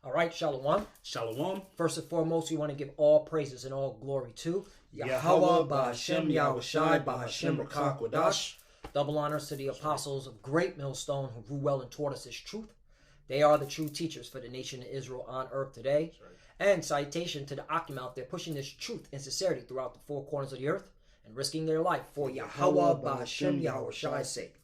All right, Shalom. Shalom. First and foremost, we want to give all praises and all glory to Yahweh, Ba'Hashem, Yahushai, Ba'Hashem, Rakah, Kodash. Double honors to the apostles of Great Millstone who grew well and taught us this truth. They are the true teachers for the nation of Israel on earth today. Right. And citation to the Akim out there pushing this truth and sincerity throughout the four corners of the earth and risking their life for Yahweh, Ba'Hashem, Yahushai's sake.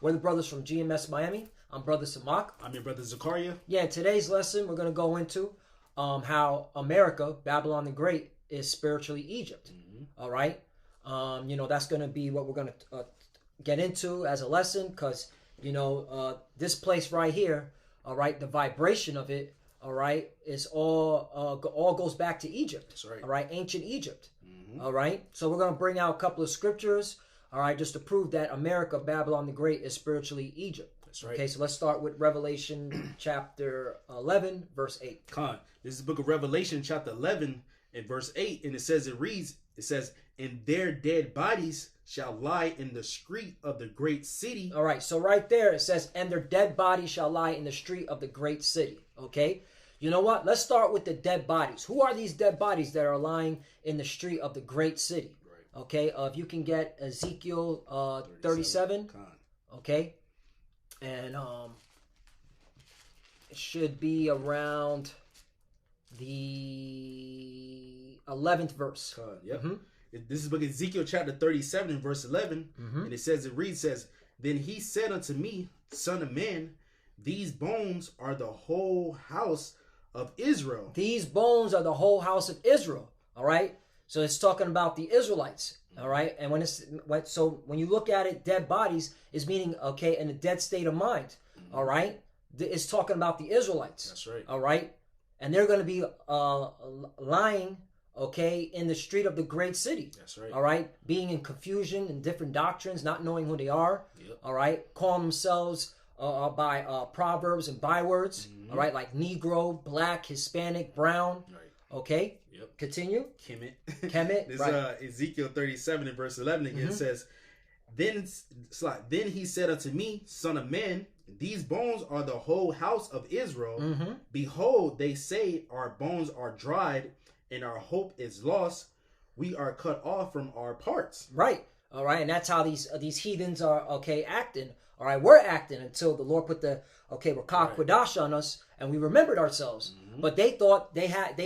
We're the brothers from GMS Miami. I'm Brother Samak. I'm your brother Zakaria. Yeah, in today's lesson, we're going to go into how America, Babylon the Great, is spiritually Egypt. All right? That's going to be what we're going to get into as a lesson because, this place right here, all right, the vibration of it, all right, is all goes back to Egypt. That's right. All right, ancient Egypt. All right? So we're going to bring out a couple of scriptures, all right, just to prove that America, Babylon the Great, is spiritually Egypt. That's right. Okay, so let's start with Revelation chapter 11, verse 8. This is the book of Revelation, chapter 11, and verse 8, and it says, and their dead bodies shall lie in the street of the great city. All right, so right there it says, and their dead bodies shall lie in the street of the great city. Okay, you know what? Let's start with the dead bodies. Who are these dead bodies that are lying in the street of the great city? Right. Okay, if you can get Ezekiel 37. Okay. And it should be around the 11th verse. Yep. This is book of Ezekiel chapter 37 and verse 11. And it reads, then he said unto me, Son of man, these bones are the whole house of Israel. These bones are the whole house of Israel. All right. So it's talking about the Israelites. All right, and when you look at it, dead bodies is meaning in a dead state of mind. All right, it's talking about the Israelites. That's right. All right, and they're going to be lying in the street of the great city. That's right. All right, being in confusion and different doctrines, not knowing who they are. Yep. All right, calling themselves by proverbs and bywords. All right, like Negro, Black, Hispanic, Brown. Right. Okay. Yep. Continue. Kemet. This right. Ezekiel 37 and verse 11 again says, Then he said unto me, Son of man, these bones are the whole house of Israel. Behold, they say our bones are dried, and our hope is lost. We are cut off from our parts. Right. All right, and that's how these heathens are acting. All right, we're acting until the Lord put the Rakah Kodash on us, and we remembered ourselves. But they thought they had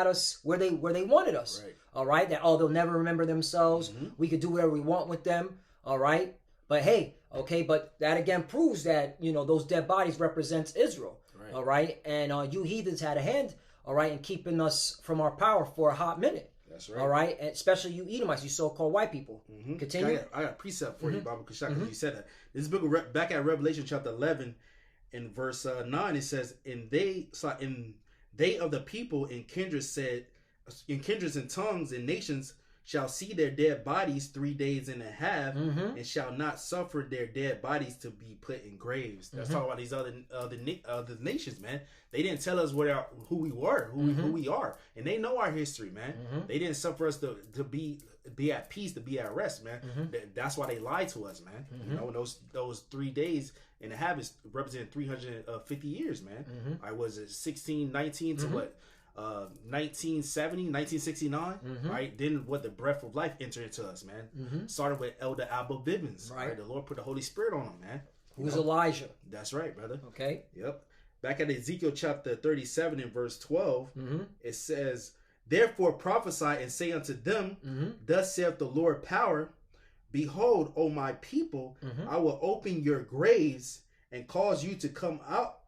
us where they wanted us. Right. All right, that they'll never remember themselves. We could do whatever we want with them. All right, but hey, but that again proves that those dead bodies represents Israel. Right. All right, and you heathens had a hand. All right, in keeping us from our power for a hot minute. That's right. All right, and especially you Edomites, you so-called white people. Continue. I got a precept for you, Baba Kushak, because you said that. This book back at Revelation chapter 11, in verse 9, it says, "And they of the people in kindreds and tongues and nations shall see their dead bodies 3 days and a half, and shall not suffer their dead bodies to be put in graves." That's talking about these other nations, man. They didn't tell us who we were, who we are, and they know our history, man. They didn't suffer us to be at peace, to be at rest, man. That's why they lied to us, man. Those 3 days and a half is representing 350 years, man. I was 1619 to what? 1970, 1969, right? Then what the breath of life entered into us, man. Started with Elder Abba Bibbins, right? The Lord put the Holy Spirit on him, man. Who's Elijah? That's right, brother. Okay. Yep. Back at Ezekiel chapter 37 and verse 12, it says, "Therefore prophesy and say unto them, Thus saith the Lord power, Behold, O my people, I will open your graves and cause you to come up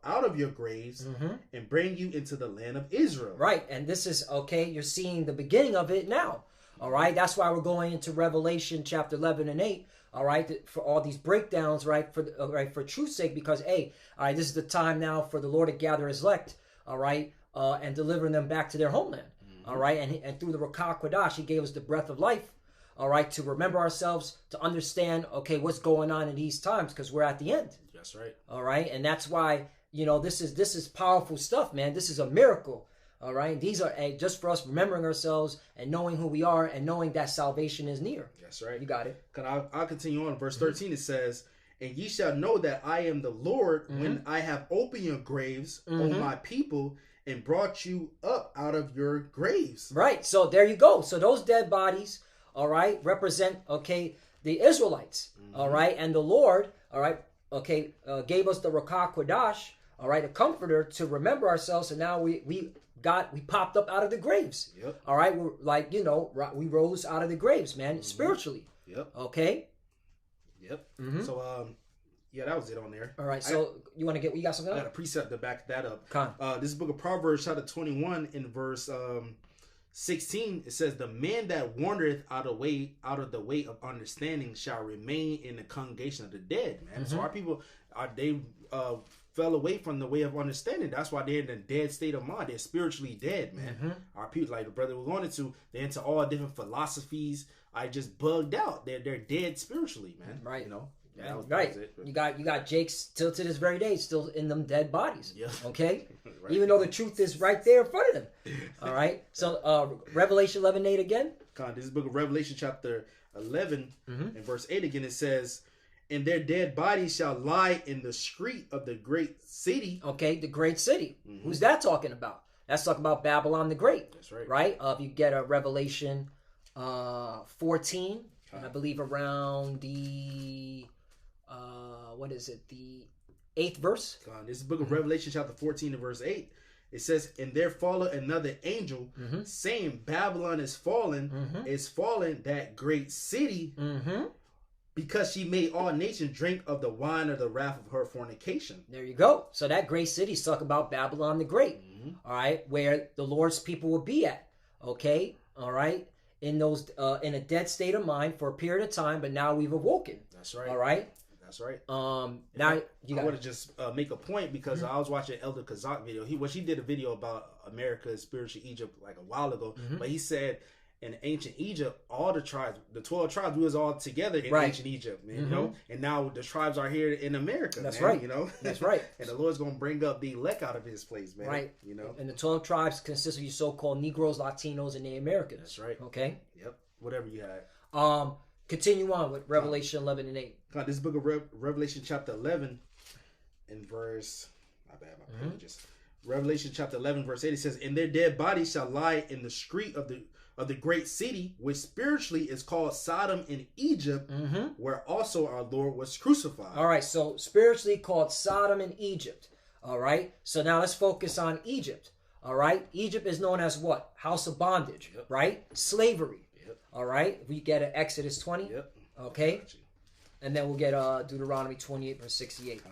out of your graves and bring you into the land of Israel." Right, and this is you're seeing the beginning of it now. All right, that's why we're going into Revelation chapter 11 and 8. All right, for all these breakdowns, right, for truth's sake, because all right, this is the time now for the Lord to gather His elect, all right, and delivering them back to their homeland. All right, and through the Rakah Kodash, He gave us the breath of life. All right, to remember ourselves, to understand, what's going on in these times, because we're at the end. That's right. All right, and that's why this is powerful stuff, man. This is a miracle. All right, these are just for us remembering ourselves and knowing who we are and knowing that salvation is near. That's right. You got it. I'll continue on. Verse 13, it says, And ye shall know that I am the Lord when I have opened your graves, O my people, and brought you up out of your graves. Right. So there you go. So those dead bodies, all right, represent, okay, the Israelites, all right, and the Lord, all right, okay, gave us the Rakah Kodash, all right, a comforter to remember ourselves, and now we popped up out of the graves. Yep. All right, we're like, we rose out of the graves, man, spiritually. Yep. Okay. Yep. So yeah, that was it on there. All right. So you got something else? I got a precept to back that up. Con. This is book of Proverbs, chapter 21, in verse 16. It says, "The man that wandereth out of the way of understanding shall remain in the congregation of the dead." Man, so our people fell away from the way of understanding. That's why they're in a dead state of mind. They're spiritually dead, man. Our people, like the brother was going into, they're into all different philosophies. I just bugged out. They're dead spiritually, man. Right. You know. Yeah, that was it. You got Jake still to this very day, still in them dead bodies. Yeah. Okay. Right. Even though the truth is right there in front of them. All right. So Revelation 11:8 again. This is book of Revelation chapter 11 and verse 8 again. It says, "And their dead bodies shall lie in the street of the great city." Okay, the great city. Who's that talking about? That's talking about Babylon the Great. That's right. Right. If you get a Revelation 14, and I believe around the what is it? The 8th verse. This is book of Revelation chapter 14 and verse 8. It says, "And there followed another angel, saying, Babylon is fallen, that great city, because she made all nations drink of the wine of the wrath of her fornication." There you go. So that great city is talking about Babylon the Great. All right, where the Lord's people will be at. Okay, all right, in those in a dead state of mind for a period of time, but now we've awoken. That's right. All right. That's right. Now you I want to just make a point because I was watching Elder Kazak video. He did a video about America's spiritual Egypt like a while ago, but he said in ancient Egypt, all the tribes, the 12 tribes, we was all together in ancient Egypt, man, you know. And now the tribes are here in America. That's man, right. You know. That's right. And the Lord's gonna bring up the elect out of His place, man. Right. You know. And the 12 tribes consist of you so-called Negroes, Latinos, and Native Americans. That's right. Okay. Yep. Whatever you had. Continue on with Revelation 11 and 8. This book of Revelation chapter 11 and verse, my apologies. Revelation chapter 11 verse 8, it says, "And their dead bodies shall lie in the street of the great city, which spiritually is called Sodom and Egypt, where also our Lord was crucified." All right, so spiritually called Sodom and Egypt. All right, so now let's focus on Egypt. All right, Egypt is known as what? House of bondage, right? Slavery. All right, we get Exodus 20. Okay, and then we'll get Deuteronomy 28 verse 68.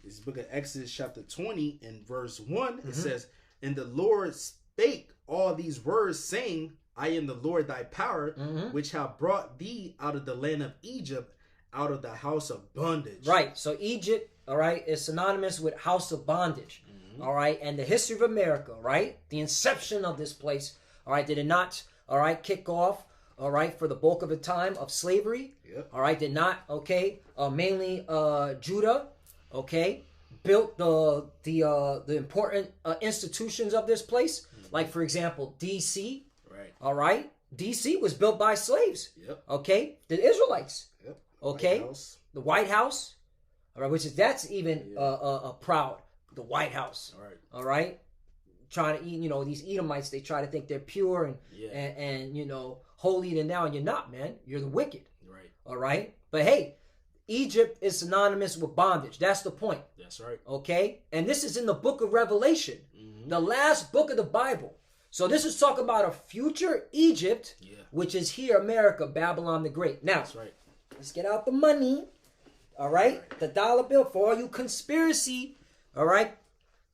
This is book of Exodus chapter 20 and verse 1. It says, "And the Lord spake all these words, saying, I am the Lord thy power, which have brought thee out of the land of Egypt, out of the house of bondage." Right, so Egypt, all right, is synonymous with house of bondage. All right, and the history of America, right, the inception of this place, all right, did it not, all right, kick off, all right, for the bulk of the time of slavery? All right, did not, okay, mainly Judah, okay, built the important institutions of this place, like for example DC. Right. All right, DC was built by slaves. Okay, the Israelites. Okay, the White House. All right, that's even proud. The White House. All right, trying to eat. These Edomites, they try to think they're pure and holy than now, and you're not, man. You're the wicked. Right. All right, but hey, Egypt is synonymous with bondage. That's the point. That's right. Okay, and this is in the book of Revelation, the last book of the Bible. So this is talking about a future Egypt, which is here, America, Babylon the Great. Now, that's right. Let's get out the money. All right, the dollar bill for all you conspiracy. All right,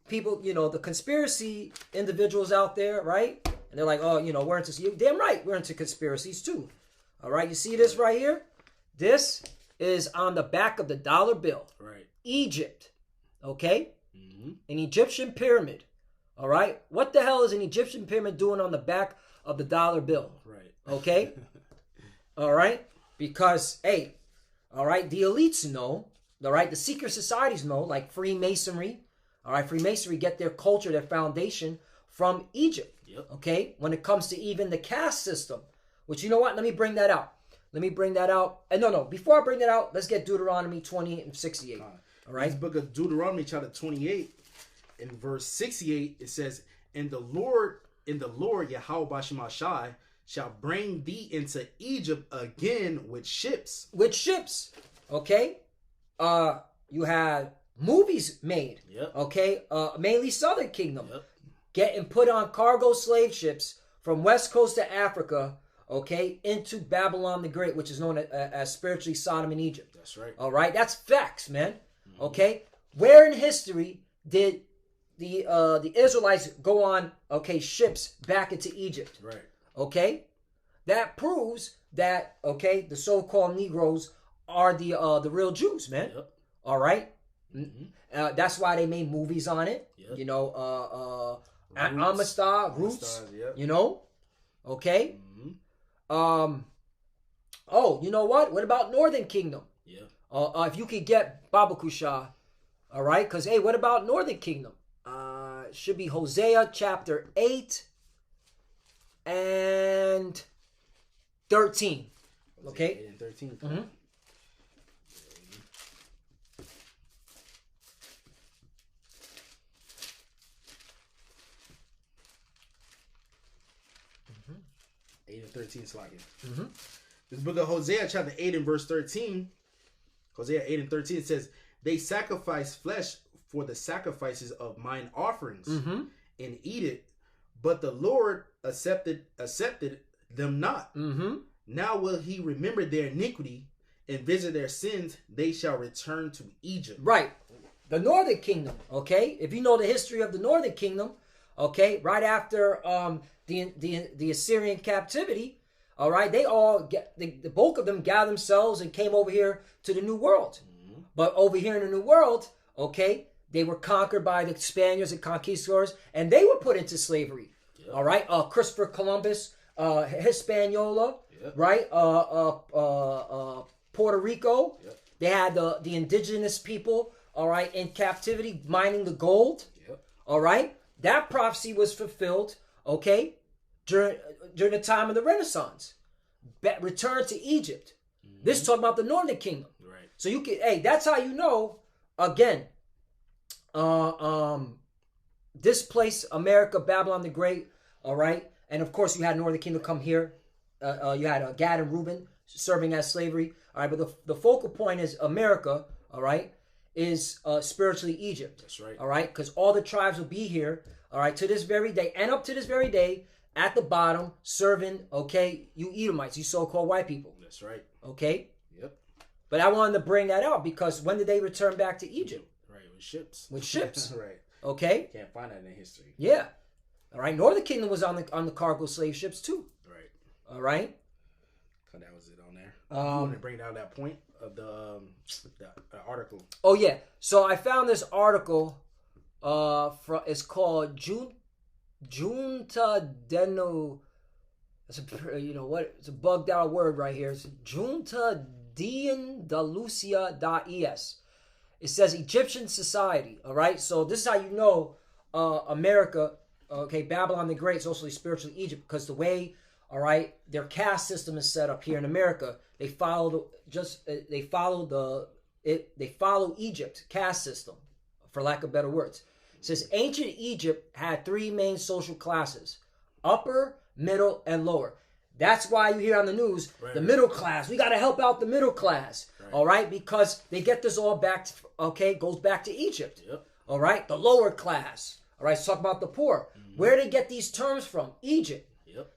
people, the conspiracy individuals out there, right? And they're like, oh, we're into, you damn right, we're into conspiracies too. All right, you see this right here? This is on the back of the dollar bill. Right. Egypt. Okay? An Egyptian pyramid. All right? What the hell is an Egyptian pyramid doing on the back of the dollar bill? Right. Okay? All right? Because, hey, all right, the elites know, all right, the secret societies know, like Freemasonry. All right, Freemasonry get their culture, their foundation from Egypt. Okay? When it comes to even the caste system, which, you know what? Let me bring that out. Let me bring that out. And no. Before I bring that out, let's get Deuteronomy 28 and 68. All right. This book of Deuteronomy, chapter 28, in verse 68, it says, "And the Lord, Yahweh Bashimashai, shall bring thee into Egypt again with ships." With ships. Okay. You had movies made. Yep. Okay. Mainly Southern Kingdom. Yep. Getting put on cargo slave ships from West Coast to Africa. Okay, into Babylon the Great, which is known as spiritually Sodom and Egypt. That's right. All right, that's facts, man. Mm-hmm. Okay, where in history did the Israelites go on ships back into Egypt? Right. Okay, that proves that the so-called Negroes are the real Jews, man. Yep. All right. Mm-hmm. That's why they made movies on it. Yep. You know, Amistad, Roots. Yep. You know, okay. Mm-hmm. Oh, you know what? What about Northern Kingdom? Yeah. If you could get Baba Kusha, all right? Because, hey, what about Northern Kingdom? Should be Hosea chapter 8 and 13. Okay? 8 and 13. Mm-hmm. 8 and 13 slacking. Mm-hmm. This book of Hosea, chapter 8 and verse 13. Hosea 8 and 13 says, "They sacrifice flesh for the sacrifices of mine offerings, and eat it, but the Lord accepted them not. Now will he remember their iniquity and visit their sins, they shall return to Egypt." Right. The Northern Kingdom, okay? If you know the history of the Northern Kingdom, okay, right after the Assyrian captivity, all right, they all the bulk of them gathered themselves and came over here to the New World. But over here in the New World, okay, they were conquered by the Spaniards and conquistadors, and they were put into slavery. Yep. All right, Christopher Columbus, Hispaniola, yep. Right, Puerto Rico. Yep. They had the indigenous people, all right, in captivity, mining the gold. Yep. All right, that prophecy was fulfilled, okay, during the time of the Renaissance. Return to Egypt. This is talking about the Northern Kingdom. Right. So you can, hey, that's how you know, again, this place, America, Babylon the Great, all right, and of course you had Northern Kingdom come here. You had Gad and Reuben serving as slavery, all right, but the focal point is America, all right, is spiritually Egypt. That's right. All right, because all the tribes will be here, all right, to this very day, and up to this very day, at the bottom, serving, okay, you Edomites, you so-called white people. That's right. Okay? Yep. But I wanted to bring that out because when did they return back to Egypt? Right, with ships. With ships. Right. Okay? Can't find that in history. Yeah. All right, Northern Kingdom was on the cargo slave ships too. Right. All right? So that was it on there. You want to bring down that point of the article. Oh, yeah. So I found this article, it's called Junta Deno. It's it's a bugged out word right here. It's Junta D'Andalusia.es. It says Egyptian society. All right, so this is how you know America. Okay, Babylon the Great is also spiritually Egypt because the way, all right, their caste system is set up here in America. They follow Egypt caste system, for lack of better words. It says ancient Egypt had three main social classes: upper, middle, and lower. That's why you hear on the news, the middle class. We got to help out the middle class, all right? Because they get this all back, goes back to Egypt, all right? The lower class, all right? Let's talk about the poor. Where do they get these terms from? Egypt.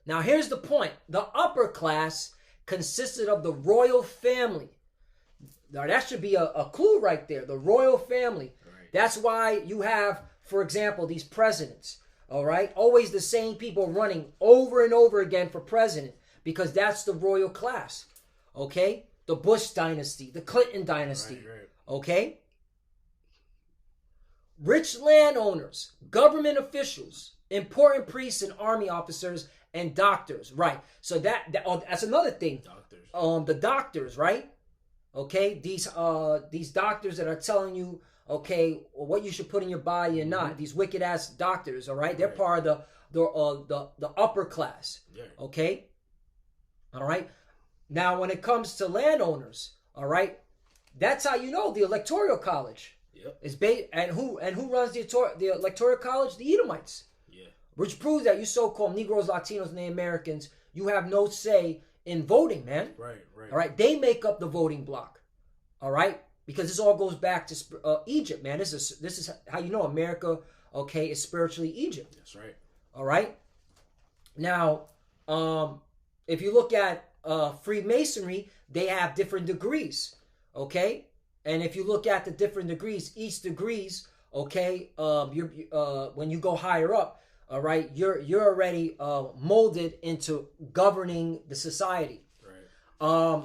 Now, here's the point. The upper class consisted of the royal family. Now, that should be a clue right there, the royal family. That's why you have, for example, these presidents. All right, always the same people running over and over again for president because that's the royal class. Okay, the Bush dynasty, the Clinton dynasty. Okay, rich landowners, government officials, important priests and army officers, and doctors. Right. So that's another thing. Doctors. The doctors, right? Okay, these doctors that are telling you, okay, what you should put in your body and not. These wicked ass doctors, all right? They're part of the upper class. Okay? All right? Now, when it comes to landowners, all right, that's how you know the Electoral College is based. And who runs the Electoral College? The Edomites. Yeah. Which proves that you so-called Negroes, Latinos, and the Americans, you have no say in voting, man. Right. All right, they make up the voting block. All right, because this all goes back to Egypt, man. This is how you know America, okay, is spiritually Egypt. That's right. All right. Now, if you look at Freemasonry, they have different degrees, okay? And if you look at the different degrees, each degrees, okay, when you go higher up, all right, you're already molded into governing the society. Right.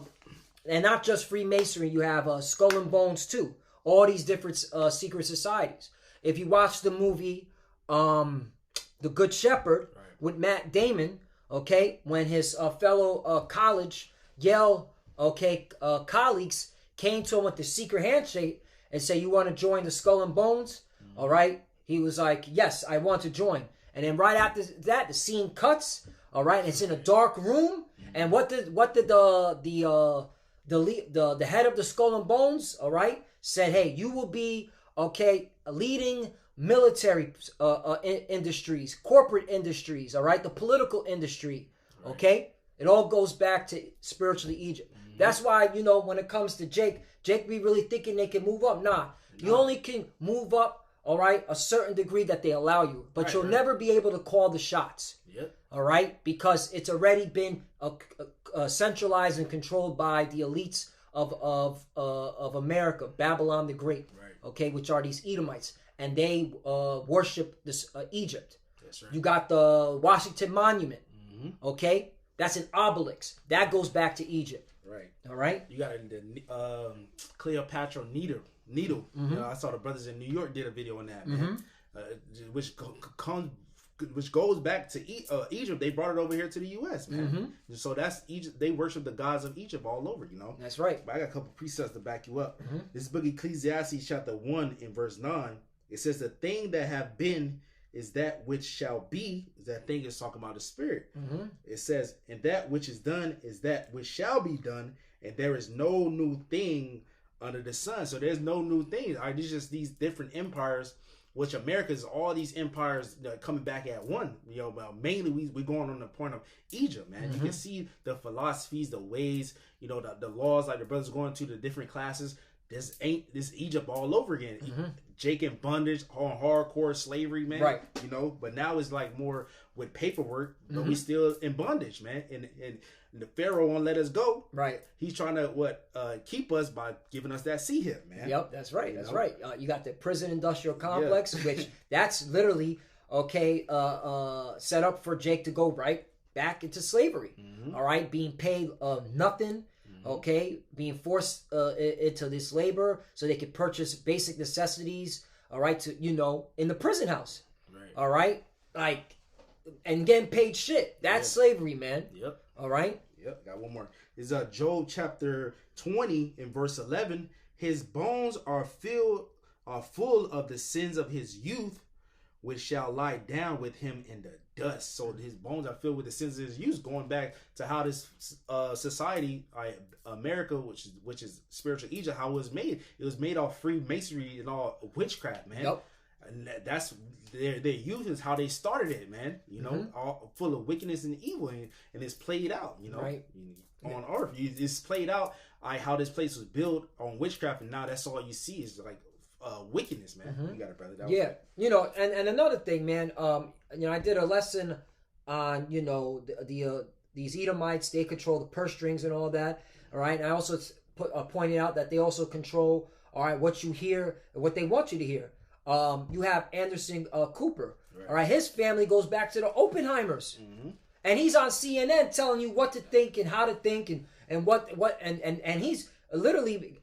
And not just Freemasonry, you have Skull and Bones too. All these different secret societies. If you watch the movie The Good Shepherd with Matt Damon, okay, when his fellow college Yale, okay, colleagues came to him with the secret handshake and say, "You want to join the Skull and Bones?" Mm-hmm. All right, he was like, "Yes, I want to join." And then right after that, the scene cuts. All right, it's in a dark room. Mm-hmm. And what did the head of the Skull and Bones, all right, said, "Hey, you will be leading military industries, corporate industries, all right, the political industry, okay." It all goes back to spiritually Egypt. Mm-hmm. That's why, you know, when it comes to Jake be really thinking they can move up. Nah, you only can move up, all right, a certain degree that they allow you, but you'll never be able to call the shots. Yep. All right, because it's already been centralized and controlled by the elites of America, Babylon the Great, okay, which are these Edomites, and they worship this Egypt. That's right. You got the Washington Monument, okay. That's an obelisk. That goes back to Egypt. Right. All right. You got the Cleopatra needle. Mm-hmm. You know, I saw the brothers in New York did a video on that, man. Which goes back to Egypt. They brought it over here to the U.S., man. So that's Egypt. They worship the gods of Egypt all over, you know. That's right. But I got a couple precepts to back you up. This book, Ecclesiastes chapter 1 in verse 9, it says, "The thing that have been is that which shall be." That thing is talking about the spirit. It says, "And that which is done is that which shall be done, and there is no new thing under the sun." So there's no new thing. It's just these different empires, which America is all these empires coming back at one. You know, but mainly we're going on the point of Egypt, man. You can see the philosophies, the ways, you know, the laws, like the brothers going to the different classes. This Egypt all over again. Jake in bondage, on hardcore slavery, man. Right. You know, but now it's like more with paperwork, but we still in bondage, man. And the Pharaoh won't let us go. Right. He's trying to keep us by giving us that sea hip, man. Yep, that's right. That's right. You got the prison industrial complex, which that's literally set up for Jake to go right back into slavery. All right, being paid nothing. Okay, being forced into this labor so they could purchase basic necessities. All right, to in the prison house. Right. All right, like, and getting paid shit. That's slavery, man. Yep. All right. Yep. Got one more. It's Job chapter 20 in verse 11. "His bones are full of the sins of his youth, which shall lie down with him in the dust." So his bones are filled with the sins of his youth, going back to how this society, America, which is spiritual Egypt, how it was made. It was made off Freemasonry and all witchcraft, man. Yep. And that's their youth is how they started it, man. You know, all full of wickedness and evil, and it's played out. You know, on earth, it's played out. How this place was built on witchcraft, and now that's all you see is like wickedness, man. You got it, brother. You know, and another thing, man. I did a lesson on these Edomites. They control the purse strings and all that. All right, and I also pointed out that they also control what you hear and what they want you to hear. You have Anderson Cooper. Right. All right, his family goes back to the Oppenheimers, and he's on CNN telling you what to think and how to think and what and he's literally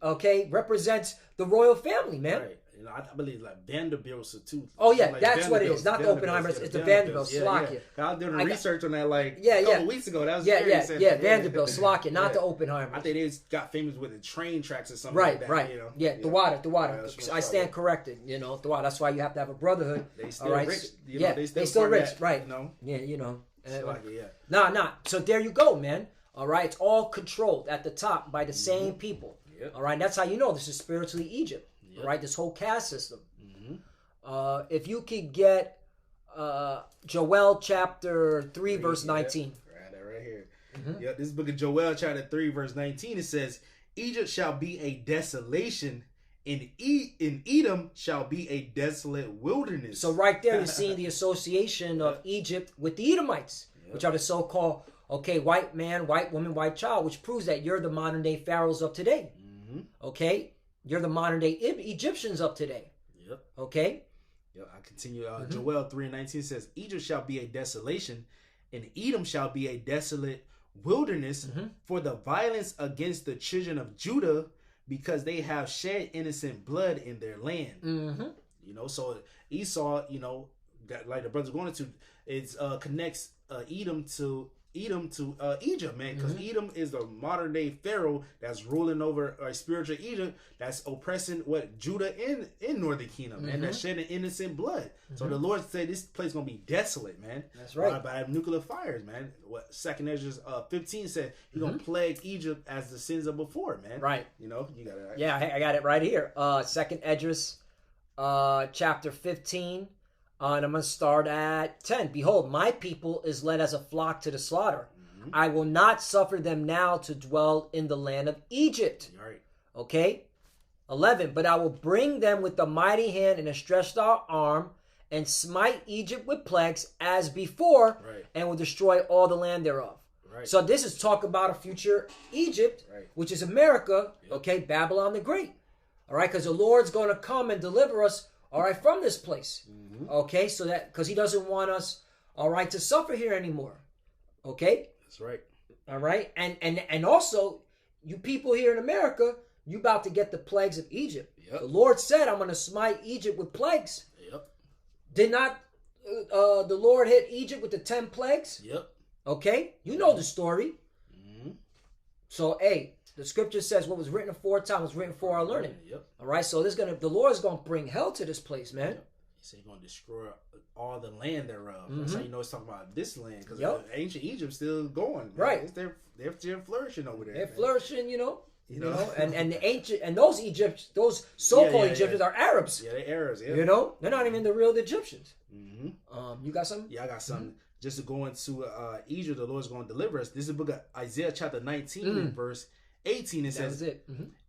represents the royal family, man. Right. You know, I believe like Vanderbilts too. Oh yeah, like that's what it is. Not the Oppenheimers, it's the Vanderbilts. Slovakia. I was doing research on that a couple weeks ago. That was Vanderbilt, Slovakia, not the Oppenheimers. I think they got famous with the train tracks or something like that. Right. The water. I stand corrected. The water. That's why you have to have a brotherhood. They still rich. They still rich. Right. No. Yeah. Slovakia, Nah. So there you go, man. All right, it's all controlled at the top by the same people. Yep. All right, that's how you know this is spiritually Egypt. Yep. All right, this whole caste system. If you could get Joel chapter 3 verse 19. Right here. Yeah, this book of Joel chapter 3 verse 19, it says, Egypt shall be a desolation, and Edom shall be a desolate wilderness. So right there you're seeing the association of Egypt with the Edomites, which are the so-called, white man, white woman, white child, which proves that you're the modern day pharaohs of today. Okay? You're the modern day Egyptians of today. Yep. Okay? I continue. Joel 3:19 says, Egypt shall be a desolation, and Edom shall be a desolate wilderness for the violence against the children of Judah, because they have shed innocent blood in their land. You know, so Esau, you know, that, like the brother's going into, it connects Edom to Egypt, man, because Edom is the modern day Pharaoh that's ruling over spiritual Egypt, that's oppressing Judah in Northern Kingdom, man, that's shedding innocent blood. So the Lord said this place gonna be desolate, man. That's right. By nuclear fires, man. What 2nd Ezra 15 said, He's gonna plague Egypt as the sins of before, man. Right. You know, you got it right. Yeah, I got it right here. 2nd Ezra chapter 15. And I'm going to start at 10. Behold, my people is led as a flock to the slaughter. I will not suffer them now to dwell in the land of Egypt. Right. Okay? 11. But I will bring them with a mighty hand and a stretched out arm, and smite Egypt with plagues as before, and will destroy all the land thereof. Right. So this is talk about a future Egypt, which is America, Babylon the Great. All right? Because the Lord's going to come and deliver us, all right, from this place. Okay, so that, because he doesn't want us, all right, to suffer here anymore. Okay? That's right. All right? And also, you people here in America, you about to get the plagues of Egypt. The Lord said, I'm going to smite Egypt with plagues. Did not the Lord hit Egypt with the 10 plagues? Okay? You know the story. So, hey, the scripture says what was written aforetime was written for our learning. All right? So the Lord is going to bring hell to this place, man. He said he's going to destroy all the land thereof. That's how you know it's talking about this land, because ancient Egypt's still going. Man. They're still flourishing over there. They're flourishing, you know. And the ancient, and those Egyptians, those so-called Egyptians are Arabs. Yeah, they're Arabs. Yeah. You know, they're not even the real Egyptians. You got something? Yeah, I got something. Just to go into Egypt, the Lord's going to deliver us. This is the book of Isaiah chapter 19, verse 18. It says,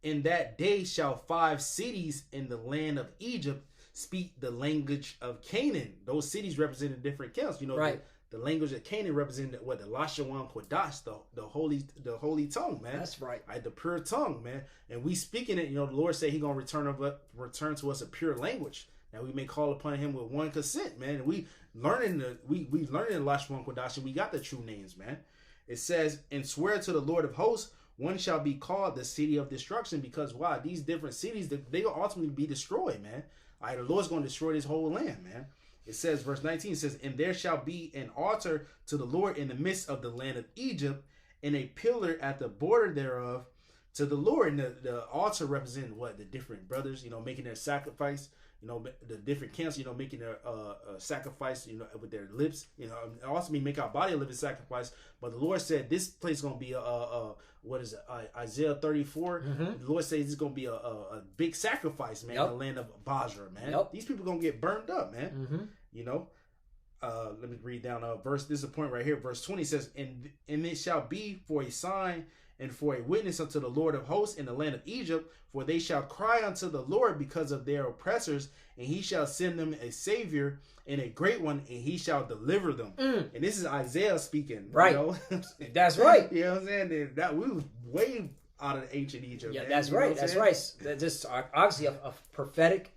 In that day shall 5 cities in the land of Egypt speak the language of Canaan. Those cities represented different camps. You know, the language of Canaan represented the Lashawan Kodash, the holy tongue, man. That's right. The pure tongue, man. And we speaking it, you know, the Lord said He gonna return to us a pure language. Now we may call upon Him with one consent, man. And we learning we learning the Lashawan Kodash, and we got the true names, man. It says, and swear to the Lord of hosts, one shall be called the city of destruction, because why? These different cities, they will ultimately be destroyed, man. The Lord's going to destroy this whole land, man. It says, verse 19 says, and there shall be an altar to the Lord in the midst of the land of Egypt, and a pillar at the border thereof to the Lord. And the altar representing what? The different brothers, you know, making their sacrifice. You know, the different camps, you know, making their sacrifice, you know, with their lips. You know, it also mean make our body a living sacrifice. But the Lord said this place is going to be what is it? Isaiah 34. The Lord says it's going to be a big sacrifice, man, in the land of Basra, man. These people going to get burned up, man. You know, let me read down a verse. This is a point right here. Verse 20 says, and it shall be for a sign and for a witness unto the Lord of hosts in the land of Egypt, for they shall cry unto the Lord because of their oppressors, and He shall send them a Savior and a great one, and He shall deliver them. And this is Isaiah speaking. Right. You know? That's right. You know what I'm saying? That we was way out of ancient Egypt. Yeah, man. that's right. That's right. This is obviously a prophetic,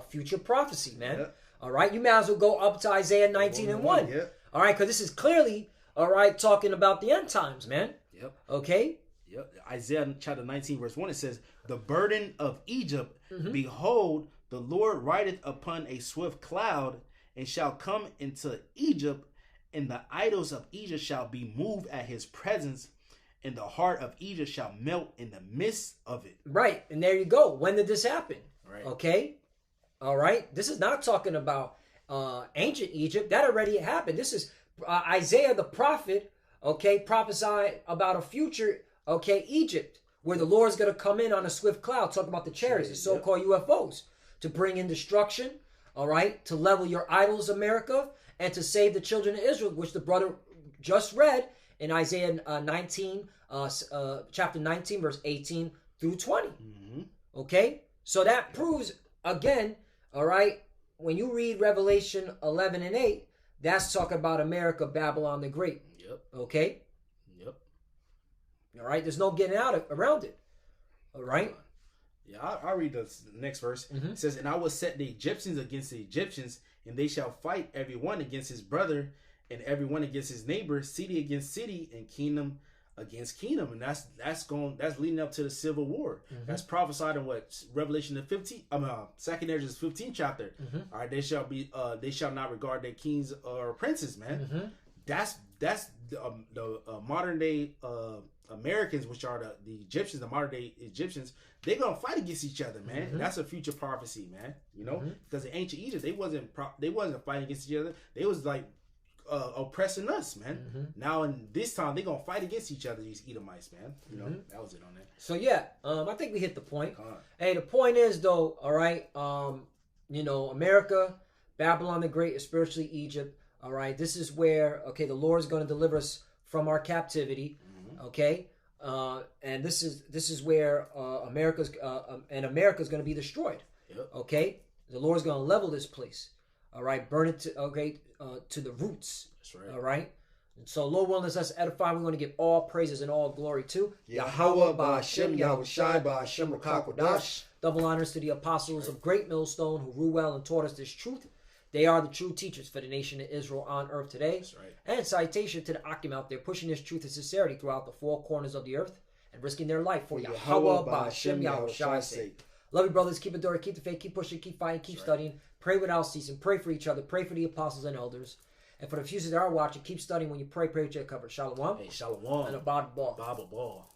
future prophecy, man. All right. You may as well go up to Isaiah 19 and 1. All right. Because this is clearly, all right, talking about the end times, man. Okay. Isaiah chapter 19 verse 1, it says, the burden of Egypt, behold, the Lord rideth upon a swift cloud, and shall come into Egypt, and the idols of Egypt shall be moved at His presence, and the heart of Egypt shall melt in the midst of it. Right. And there you go. When did this happen? Right. Okay. All right. This is not talking about ancient Egypt. That already happened. This is Isaiah the prophet. okay, prophesied about a future, okay, Egypt, where the Lord's going to come in on a swift cloud, talking about the chariots, the so-called UFOs, to bring in destruction, all right, to level your idols, America, and to save the children of Israel, which the brother just read in Isaiah 19, chapter 19, verse 18 through 20. Mm-hmm. Okay? So that proves, again, all right, when you read Revelation 11 and 8, that's talking about America, Babylon the Great. Yep. Okay? Yep. All right? There's no getting around it. All right? Yeah, I'll read the next verse. Mm-hmm. It says, and I will set the Egyptians against the Egyptians, and they shall fight every one against his brother, and every one against his neighbor, city against city, and kingdom against kingdom. And that's leading up to the Civil War. Mm-hmm. That's prophesied in what? Revelation the 15th, 2nd Ezra's 15th chapter. Mm-hmm. All right, they shall not regard their kings or princes, man. Mm-hmm. That's the modern day Americans, which are the Egyptians, the modern day Egyptians. They're gonna fight against each other, man. Mm-hmm. That's a future prophecy, man. You know, because in ancient Egypt, they wasn't fighting against each other. They was like oppressing us, man. Mm-hmm. Now in this time, they're gonna fight against each other. These Edomites, man. You know, that was it on that. So yeah, I think we hit the point. Hey, the point is though, all right, you know, America, Babylon the Great is spiritually Egypt. All right, this is where the Lord is going to deliver us from our captivity. Mm-hmm. Okay. And this is where America's going to be destroyed. Yep. Okay, the Lord's going to level this place. All right, burn it to the roots. That's right. All right, and so Lord willing, us edify. We're going to give all praises and all glory to Yahweh, Ba'Hashem, Yahushai, Ba'Hashem, Rakakwadash. Double honors to the apostles of Great Millstone who rule well and taught us this truth. They are the true teachers for the nation of Israel on earth today. That's right. And citation to the Akim out there pushing this truth and sincerity throughout the four corners of the earth and risking their life for Yahweh, Ba'Hashem, Yahushai's sake. Love you, brothers. Keep adoring, keep the faith, keep pushing, keep fighting, keep studying. Pray without ceasing. Pray for each other. Pray for the apostles and elders. And for the few that are watching, keep studying. When you pray with your cover. Shalom. Hey, shalom. And a Bible ball. Bible ball.